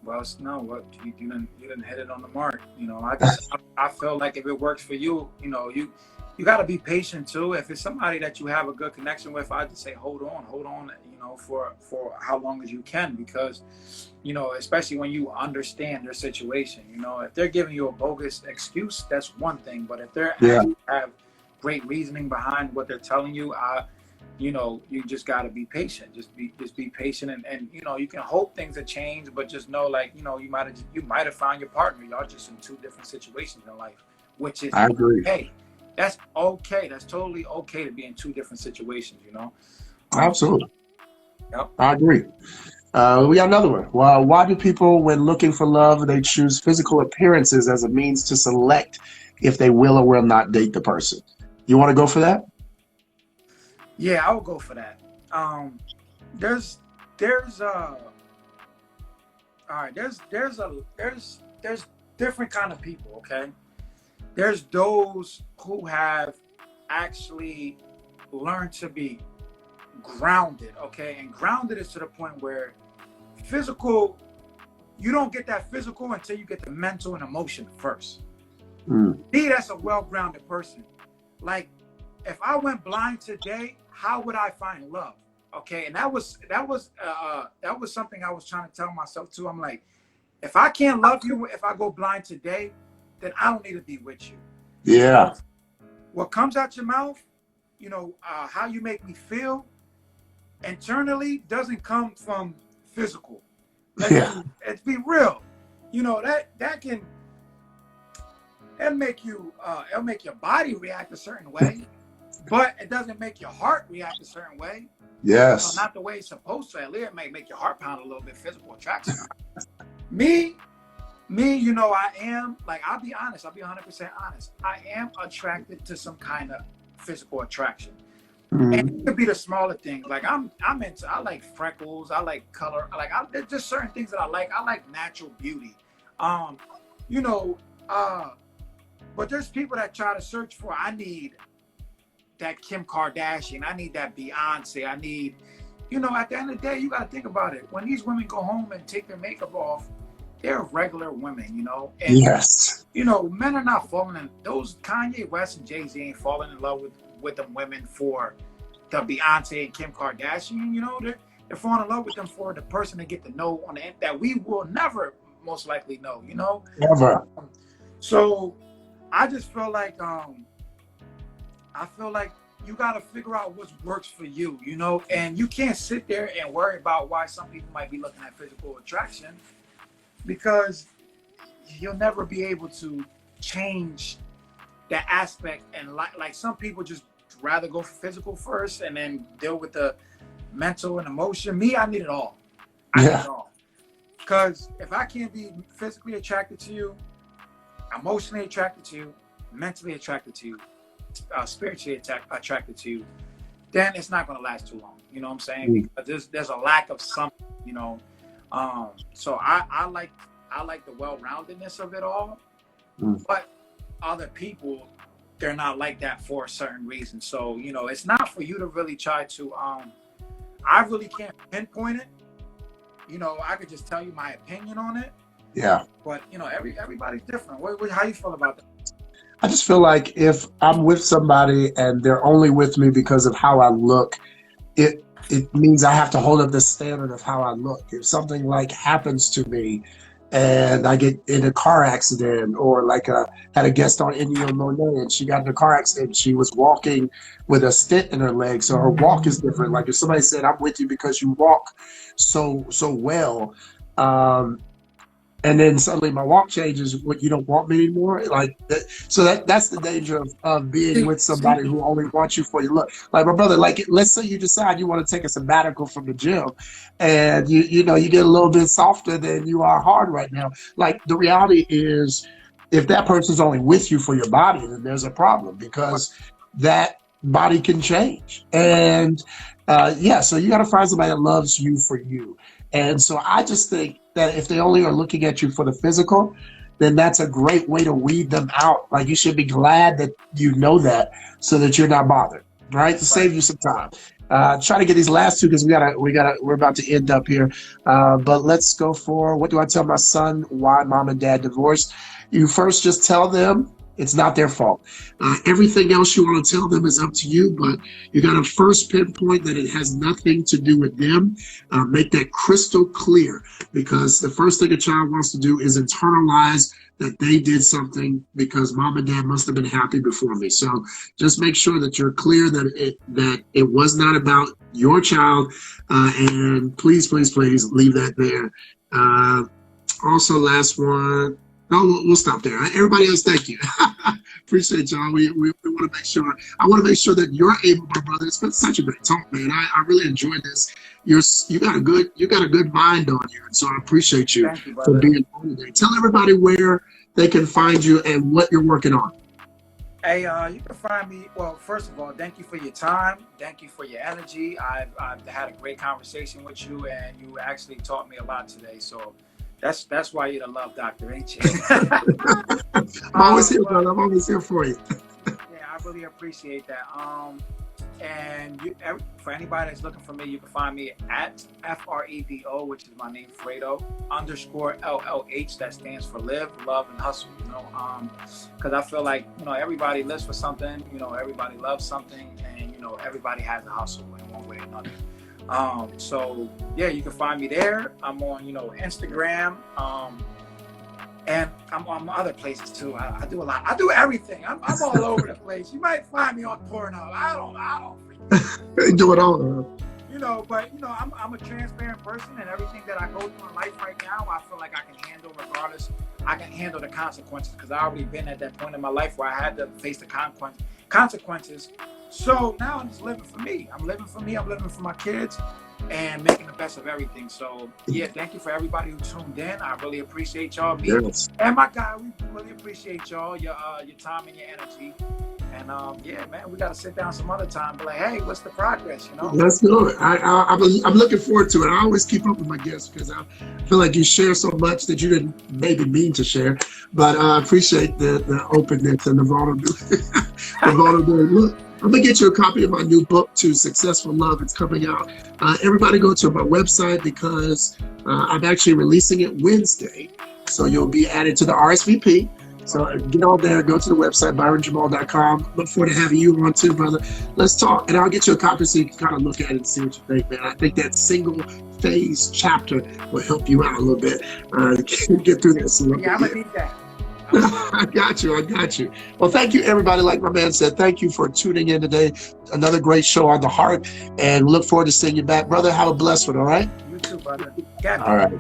Well, no, what you didn't hit it on the mark. Like I said, I feel like if it works for you, you got to be patient too. If it's somebody that you have a good connection with, I just say hold on, for how long as you can, because especially when you understand their situation. If they're giving you a bogus excuse, that's one thing, but if they're
Yeah.
actually have great reasoning behind what they're telling you, you just got to be patient. Just be patient, and you can hope things have changed, but just know, like, you might have found your partner. Y'all just in two different situations in life, which is
I agree.
okay. That's okay. That's totally okay to be in two different situations.
Absolutely.
Yep.
I agree. We got another one. Well, why do people, when looking for love, they choose physical appearances as a means to select if they will or will not date the person? You want to go for that?
Yeah, I would go for that. There's all right. There's different kind of people. Okay. There's those who have actually learned to be grounded. Okay, and grounded is to the point where physical, you don't get that physical until you get the mental and emotion first.
Mm.
Me, that's a well-grounded person. Like, if I went blind today, how would I find love? Okay, and that was something I was trying to tell myself too. I'm like, if I can't love you if I go blind today, then I don't need to be with you.
Yeah.
Because what comes out your mouth, how you make me feel internally doesn't come from physical.
Yeah.
Let's be real. That can it'll make your body react a certain way, but it doesn't make your heart react a certain way.
Yes.
Not the way it's supposed to. At least it may make your heart pound a little bit. Physical attraction. Me, I am, like, I'll be honest. I'll be 100% honest. I am attracted to some kind of physical attraction. And
Mhm.
it could be the smaller things. Like I like freckles. I like color. There's just certain things that I like. I like natural beauty. Um, you know, but there's people that try to search for, I need that Kim Kardashian. I need that Beyonce. I need, at the end of the day, you got to think about it. When these women go home and take their makeup off, they're regular women, and
Yes.
men are not falling in. Those Kanye West and Jay-Z ain't falling in love with them women for the Beyonce and Kim Kardashian. They're falling in love with them for the person to get to know on the end that we will never most likely know.
Ever.
So I just feel like you got to figure out what works for you, and you can't sit there and worry about why some people might be looking at physical attraction, because you'll never be able to change that aspect. And like some people just rather go for physical first and then deal with the mental and emotion. Me, I need it all. I need it all. Because if I can't be physically attracted to you, emotionally attracted to you, mentally attracted to you, spiritually attracted to you, then it's not going to last too long. You know what I'm saying? Because there's a lack of something. So I like the well-roundedness of it all, but other people, they're not like that for a certain reason. So it's not for you to really try to. I really can't pinpoint it. I could just tell you my opinion on it.
Yeah.
But everybody's different. How you feel about that?
I just feel like if I'm with somebody and they're only with me because of how I look, it means I have to hold up the standard of how I look. If something like happens to me and I get in a car accident, or like had a guest on India Monet and she got in a car accident, she was walking with a stent in her leg, so her walk is different. Like if somebody said, I'm with you because you walk so well, and then suddenly my walk changes, what, you don't want me anymore? Like that, so that's the danger of being with somebody who only wants you for your look. Like my brother, like let's say you decide you want to take a sabbatical from the gym, and you get a little bit softer than you are hard right now. Like the reality is, if that person's only with you for your body, then there's a problem, because that body can change. And so you got to find somebody that loves you for you. And so I just think that if they only are looking at you for the physical, then that's a great way to weed them out. Like you should be glad that you know that, so that you're not bothered, right? To save you some time. Try to get these last two, because we're about to end up here. But let's go for, what do I tell my son why mom and dad divorced? You first just tell them it's not their fault. Everything else you want to tell them is up to you, but you got to first pinpoint that it has nothing to do with them. Make that crystal clear, because the first thing a child wants to do is internalize that they did something because mom and dad must have been happy before me. So just make sure that you're clear that it was not about your child, and please leave that there. Also, last one. No, we'll stop there. Everybody else, thank you. Appreciate y'all. We want to make sure. I want to make sure that you're able, my brother. It's been such a great talk, man. I really enjoyed this. You got a good mind on you, and so I appreciate you for being on today. Tell everybody where they can find you and what you're working on.
Hey, you can find me. Well, first of all, thank you for your time. Thank you for your energy. I've had a great conversation with you, and you actually taught me a lot today. So that's why you're the love doctor, ain't you?
I'm always here, brother. I'm always here for you.
Yeah, I really appreciate that. And for anybody that's looking for me, you can find me at Fredo, which is my name, Fredo _LLH. That stands for live, love, and hustle. Because I feel like everybody lives for something. Everybody loves something, and everybody has a hustle in one way or another. So yeah, you can find me there. I'm on Instagram And I'm on other places too. I do a lot. I do everything. I'm all over the place. You might find me on Pornhub. I don't
They do it all.
you know, but you know, I'm a transparent person, and everything that I go through in life right now, I feel like I can handle regardless. I can handle the consequences because I already been at that point in my life where I had to face the consequences. So now I'm just living for me. I'm living for me. I'm living for my kids, and making the best of everything. So yeah, thank you for everybody who tuned in. I really appreciate y'all. Me and my guy, we really appreciate y'all, your time and your energy. And yeah, man, we gotta sit down some other time. But like, hey, what's the progress? You know.
Let's do it. I'm looking forward to it. I always keep up with my guests because I feel like you share so much that you didn't maybe mean to share. But I appreciate the openness and the vulnerability. The vulnerability. Look, I'm gonna get you a copy of my new book too, Successful Love. It's coming out. Everybody go to my website because I'm actually releasing it Wednesday. So you'll be added to the RSVP. So get on there, go to the website, byronjamal.com. Look forward to having you on too, brother. Let's talk. And I'll get you a copy so you can kind of look at it and see what you think, man. I think that single phase chapter will help you out a little bit. Get through this.
Yeah, I'm gonna need that.
I got you. Well, thank you, everybody. Like my man said, thank you for tuning in today. Another great show on the heart, and look forward to seeing you back, brother. Have a blessed one. All right.
You too, brother.
All right.